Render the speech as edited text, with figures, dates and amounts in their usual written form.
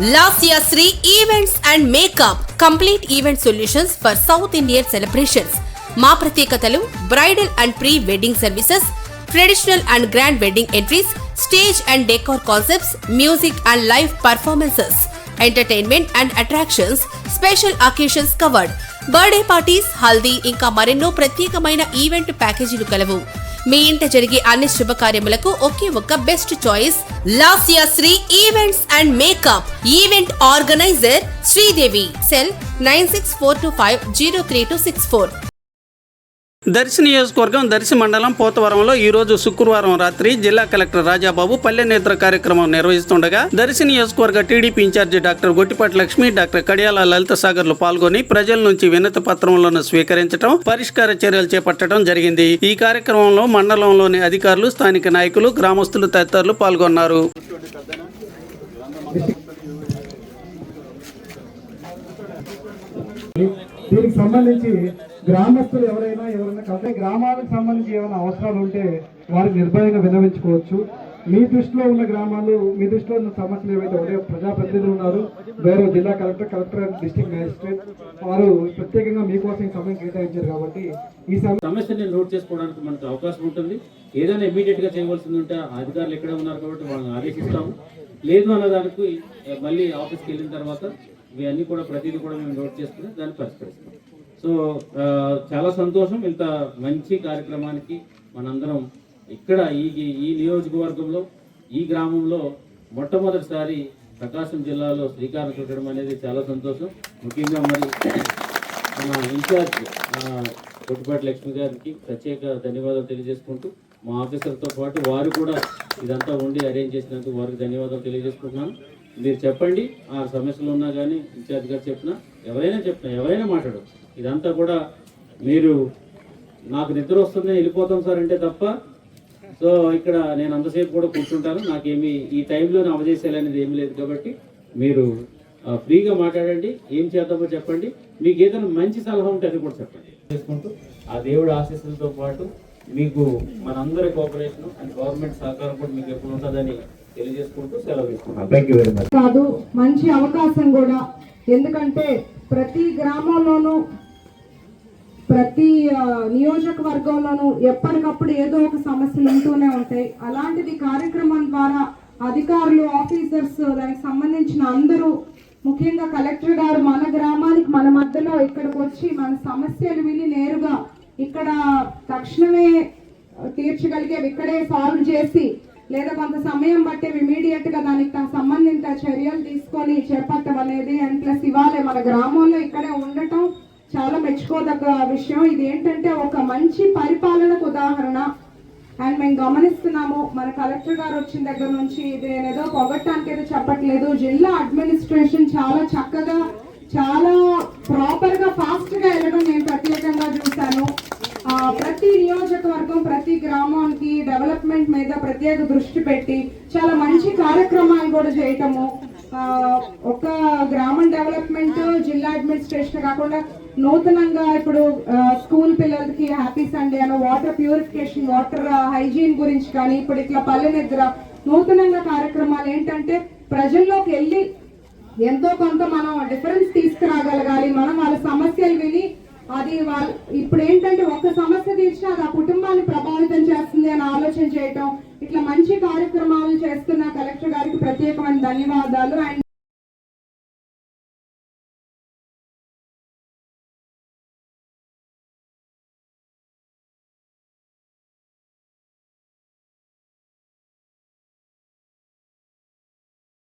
Lasya Sri Events and Makeup, complete event solutions for South Indian celebrations. మా ప్రత్యేకతలు bridal and pre wedding services, traditional and grand wedding entries, stage and decor concepts, music and live performances, entertainment and attractions, special occasions covered, birthday parties, haldi ఇంకా మరెన్నో ప్రత్యేకమైన event ప్యాకేజీలు కలవు. మీ ఇంట జరిగే అన్ని శుభకార్యములకు ఒకే ఒక్క best choice Lasya Sri events and makeup. Event organiser Sridevi. Cell 9642503264. Darsi నియోజకవర్గం దర్శి మండలం పోతవరంలో ఈ రోజు శుక్రవారం రాత్రి జిల్లా కలెక్టర్ రాజాబాబు పల్లె నేత్ర కార్యక్రమం నిర్వహిస్తుండగా దర్శి నియోజకవర్గ TDP incharge doctor Gottipati Lakshmi, doctor Kadiyala Lalitha సాగర్లు పాల్గొని ప్రజల నుంచి వినతి పత్రములను స్వీకరించడం, పరిష్కార చర్యలు చేపట్టడం జరిగింది. ఈ కార్యక్రమంలో మండలంలోని అధికారులు, స్థానిక నాయకులు, గ్రామస్తులు తదితరులు పాల్గొన్నారు. దీనికి సంబంధించి గ్రామస్తులు ఎవరైనా కలిసి గ్రామాలకు సంబంధించి ఏమైనా అవసరాలు ఉంటే వారికి నిర్భయంగా విన్నవించుకోవచ్చు. మీ దృష్టిలో ఉన్న గ్రామాలు, మీ దృష్టిలో ఉన్న సమస్యలు ఏవైతే ఉన్నాయో ప్రజాప్రతినిధులు ఉన్నారు, వేరే జిల్లా కలెక్టర్, డిస్ట్రిక్ట్ మ్యాజిస్ట్రేట్ వారు ప్రత్యేకంగా మీకోసం ఈ సమయం కేటాయించారు కాబట్టి ఈ సమస్యని నోట్ చేసుకోవడానికి మనకు అవకాశం ఉంటుంది. ఏదైనా ఇమీడియట్ గా చేయవలసింది ఉంటే అధికారులు ఎక్కడ ఉన్నారు కాబట్టి మనం ఆదేశిస్తాము. లేదు అన్న దానికి మళ్ళీ ఆఫీస్కి వెళ్ళిన తర్వాత ఇవన్నీ కూడా ప్రతిదీ కూడా మేము నోట్ చేసుకుని దాన్ని పరిష్కరిస్తాం. సో చాలా సంతోషం. ఇంత మంచి కార్యక్రమానికి మనందరం ఇక్కడ ఈ నియోజకవర్గంలో, ఈ గ్రామంలో మొట్టమొదటిసారి ప్రకాశం జిల్లాలో శ్రీకారం చుట్టడం అనేది చాలా సంతోషం. ముఖ్యంగా మరి మన ఇన్ఛార్జ్ కొట్టిపాటి లక్ష్మి గారికి ప్రత్యేక ధన్యవాదాలు తెలియజేసుకుంటూ, మా ఆఫీసర్తో పాటు వారు కూడా ఇదంతా ఉండి అరేంజ్ చేసినందుకు వారికి ధన్యవాదాలు తెలియజేసుకుంటున్నాను. మీరు చెప్పండి, ఆ సమస్యలు ఉన్నా కానీ ఇన్ఛార్జ్ గారు చెప్పినా, ఎవరైనా మాట్లాడచ్చు. ఇదంతా కూడా మీరు నాకు నిద్ర వస్తుందని వెళ్ళిపోతాం సార్ అంటే తప్ప, సో ఇక్కడ నేను అంతసేపు కూడా కూర్చుంటాను. నాకేమి ఈ టైంలో అవజేసేయాలనేది ఏమి లేదు. కాబట్టి మీరు ఫ్రీగా మాట్లాడండి, ఏం చేద్దామో చెప్పండి. మీకు ఏదైనా మంచి సలహా ఉంటే అది కూడా చెప్పండి. చేసుకుంటూ ఆ దేవుడి ఆశీస్సులతో పాటు మీకు మనందరి కోఆపరేషన్ అండ్ గవర్నమెంట్ సహకారం కూడా మీకు ఎప్పుడు ఉంటుందని తెలియజేసుకుంటూ సెలవు తీసుకుంటాం. Thank you very much. కాదు, మంచి అవకాశం కూడా. ఎందుకంటే ప్రతి గ్రామంలోనూ, ప్రతి నియోజకవర్గంలోనూ ఎప్పటికప్పుడు ఏదో ఒక సమస్యలు ఉంటూనే ఉంటాయి. అలాంటిది కార్యక్రమం ద్వారా అధికారులు, ఆఫీసర్స్, దానికి సంబంధించిన అందరూ, ముఖ్యంగా కలెక్టర్ గారు మన గ్రామానికి, మన మధ్యలో ఇక్కడికి వచ్చి మన సమస్యలు విని నేరుగా ఇక్కడ తక్షణమే తీర్చగలిగేవి ఇక్కడే సాల్వ్ చేసి, లేదా కొంత సమయం బట్టి ఇమీడియట్ గా దానికి సంబంధిత చర్యలు తీసుకొని చేపట్టడం అనేది, అండ్ ప్లస్ ఇవాళ మన గ్రామంలో ఇక్కడే ఉండటం చాలా మెచ్చుకోదగ్గ విషయం. ఇది ఏంటంటే ఒక మంచి పరిపాలనకు ఉదాహరణ. అండ్ మేము గమనిస్తున్నాము, మన కలెక్టర్ గారు వచ్చిన దగ్గర నుంచి, ఇది నేనేదో పొగట్టానికి ఏదో చెప్పట్లేదు, జిల్లా అడ్మినిస్ట్రేషన్ చాలా చక్కగా, చాలా ప్రాపర్ గా, ఫాస్ట్ గా వెళ్ళడం నేను ప్రత్యేకంగా చూశాను. ప్రతి నియోజకవర్గం, ప్రతి గ్రామానికి డెవలప్మెంట్ మీద ప్రత్యేక దృష్టి పెట్టి చాలా మంచి కార్యక్రమాలు కూడా చేయటము. ఒక గ్రామం డెవలప్మెంట్, జిల్లా అడ్మినిస్ట్రేషన్ కాకుండా నూతనంగా ఇప్పుడు స్కూల్ పిల్లలకి హ్యాపీ సండే అని వాటర్ ప్యూరిఫికేషన్, వాటర్ హైజీన్ గురించి కానీ, ఇప్పుడు ఇట్లా పల్లె నిద్ర, నూతనంగా కార్యక్రమాలు ఏంటంటే ప్రజల్లోకి వెళ్ళి ఎంతో కొంత మనం డిఫరెన్స్ తీసుకురాగలగాలి. మనం వాళ్ళ సమస్యలు విని, అది ఇప్పుడు ఏంటంటే ఒక్క సమస్య తీర్చినా అది ఆ కుటుంబాన్ని ప్రభావితం చేస్తుంది అని ఆలోచన చేయటం, ఇట్లా మంచి కార్యక్రమాలు చేస్తున్న కలెక్టర్ గారికి ప్రత్యేకమైన ధన్యవాదాలు. అండ్